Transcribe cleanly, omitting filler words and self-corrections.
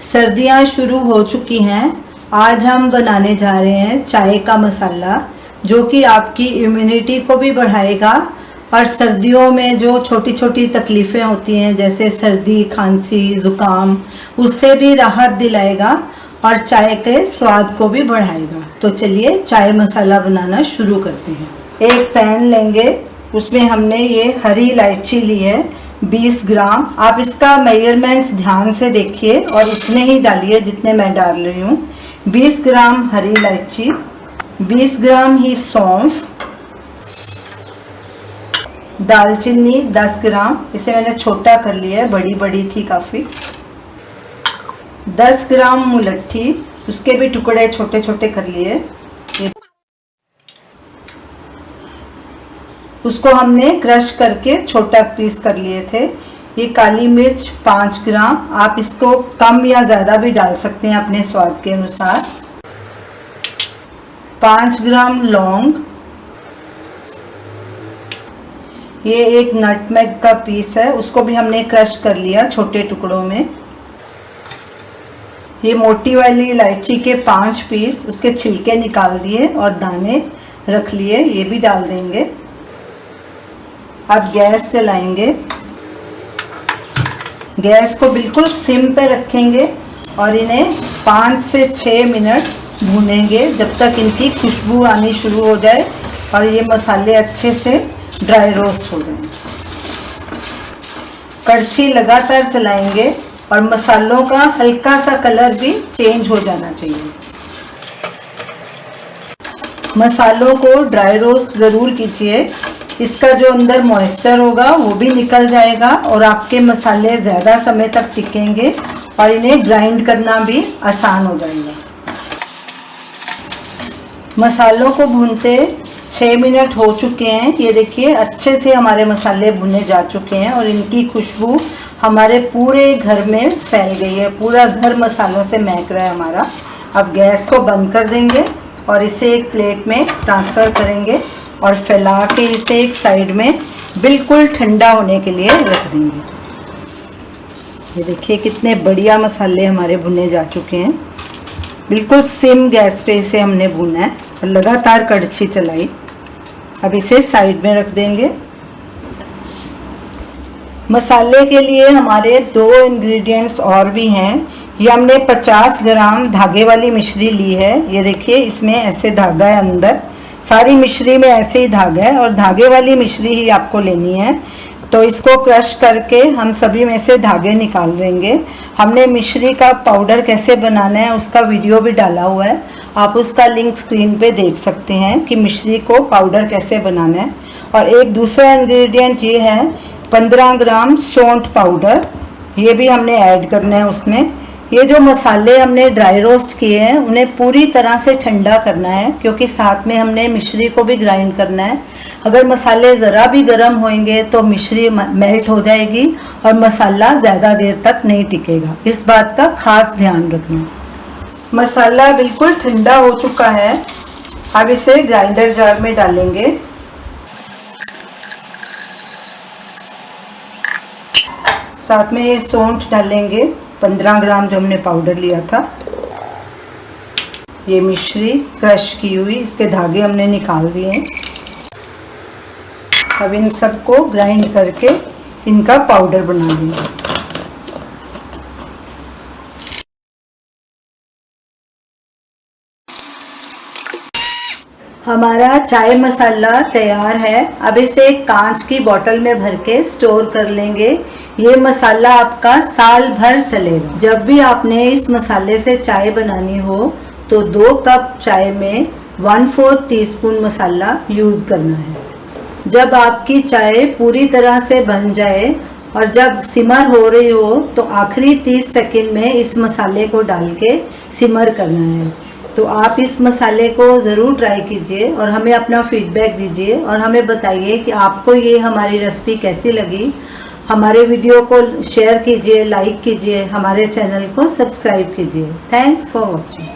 सर्दियां शुरू हो चुकी हैं। आज हम बनाने जा रहे हैं चाय का मसाला, जो कि आपकी इम्यूनिटी को भी बढ़ाएगा और सर्दियों में जो छोटी छोटी तकलीफ़ें होती हैं जैसे सर्दी, खांसी, ज़ुकाम, उससे भी राहत दिलाएगा और चाय के स्वाद को भी बढ़ाएगा। तो चलिए चाय मसाला बनाना शुरू करते हैं। एक पैन लेंगे, उसमें हमने ये हरी इलायची ली है 20 ग्राम। आप इसका मेजरमेंट्स ध्यान से देखिए और उतने ही डालिए जितने मैं डाल रही हूँ। 20 ग्राम हरी इलायची, 20 ग्राम ही सौंफ, दालचीनी 10 ग्राम, इसे मैंने छोटा कर लिया है, बड़ी बड़ी थी काफ़ी। 10 ग्राम मुलट्ठी, उसके भी टुकड़े छोटे छोटे कर लिए, उसको हमने क्रश करके छोटा पीस कर लिए थे। ये काली मिर्च 5 ग्राम, आप इसको कम या ज़्यादा भी डाल सकते हैं अपने स्वाद के अनुसार। 5 ग्राम लौंग, ये एक नटमेग का पीस है, उसको भी हमने क्रश कर लिया छोटे टुकड़ों में। ये मोटी वाली इलायची के 5 पीस, उसके छिलके निकाल दिए और दाने रख लिए, ये भी डाल देंगे। अब गैस जलाएंगे, गैस को बिल्कुल सिम पे रखेंगे और इन्हें 5 से 6 मिनट भूनेंगे जब तक इनकी खुशबू आनी शुरू हो जाए और ये मसाले अच्छे से ड्राई रोस्ट हो जाएं। कड़छी लगातार चलाएंगे और मसालों का हल्का सा कलर भी चेंज हो जाना चाहिए। मसालों को ड्राई रोस्ट ज़रूर कीजिए, इसका जो अंदर मॉइस्चर होगा वो भी निकल जाएगा और आपके मसाले ज़्यादा समय तक टिकेंगे और इन्हें ग्राइंड करना भी आसान हो जाएगा। मसालों को भूनते 6 मिनट हो चुके हैं। ये देखिए अच्छे से हमारे मसाले भुने जा चुके हैं और इनकी खुशबू हमारे पूरे घर में फैल गई है, पूरा घर मसालों से महक रहा है हमारा। अब गैस को बंद कर देंगे और इसे एक प्लेट में ट्रांसफ़र करेंगे और फैला के इसे एक साइड में बिल्कुल ठंडा होने के लिए रख देंगे। ये देखिए कितने बढ़िया मसाले हमारे भुने जा चुके हैं। बिल्कुल सिम गैस पे इसे हमने भुना है और लगातार कड़छी चलाई। अब इसे साइड में रख देंगे। मसाले के लिए हमारे 2 इंग्रेडिएंट्स और भी हैं। ये हमने 50 ग्राम धागे वाली मिश्री ली है। ये देखिए इसमें ऐसे धागा है अंदर, सारी मिश्री में ऐसे ही धागा है और धागे वाली मिश्री ही आपको लेनी है। तो इसको क्रश करके हम सभी में से धागे निकाल लेंगे। हमने मिश्री का पाउडर कैसे बनाना है उसका वीडियो भी डाला हुआ है, आप उसका लिंक स्क्रीन पे देख सकते हैं कि मिश्री को पाउडर कैसे बनाना है। और एक दूसरा इंग्रेडिएंट ये है 15 ग्राम सौंठ पाउडर, ये भी हमने ऐड करना है उसमें। ये जो मसाले हमने ड्राई रोस्ट किए हैं उन्हें पूरी तरह से ठंडा करना है, क्योंकि साथ में हमने मिश्री को भी ग्राइंड करना है। अगर मसाले ज़रा भी गर्म होंगे तो मिश्री मेल्ट हो जाएगी और मसाला ज़्यादा देर तक नहीं टिकेगा, इस बात का खास ध्यान रखना। मसाला बिल्कुल ठंडा हो चुका है, अब इसे ग्राइंडर जार में डालेंगे। साथ में ये सौंठ डालेंगे 15 ग्राम जो हमने पाउडर लिया था। ये मिश्री क्रश की हुई, इसके धागे हमने निकाल दिए। अब इन सबको ग्राइंड करके इनका पाउडर बना देंगे। हमारा चाय मसाला तैयार है। अब इसे एक कांच की बोतल में भर के स्टोर कर लेंगे। ये मसाला आपका साल भर चलेगा। जब भी आपने इस मसाले से चाय बनानी हो तो 2 कप चाय में 1/4 टीस्पून मसाला यूज़ करना है। जब आपकी चाय पूरी तरह से बन जाए और जब सिमर हो रही हो तो आखिरी 30 सेकंड में इस मसाले को डाल के सिमर करना है। तो आप इस मसाले को ज़रूर ट्राई कीजिए और हमें अपना फीडबैक दीजिए और हमें बताइए कि आपको ये हमारी रेसिपी कैसी लगी। हमारे वीडियो को शेयर कीजिए, लाइक कीजिए, हमारे चैनल को सब्सक्राइब कीजिए। Thanks for watching.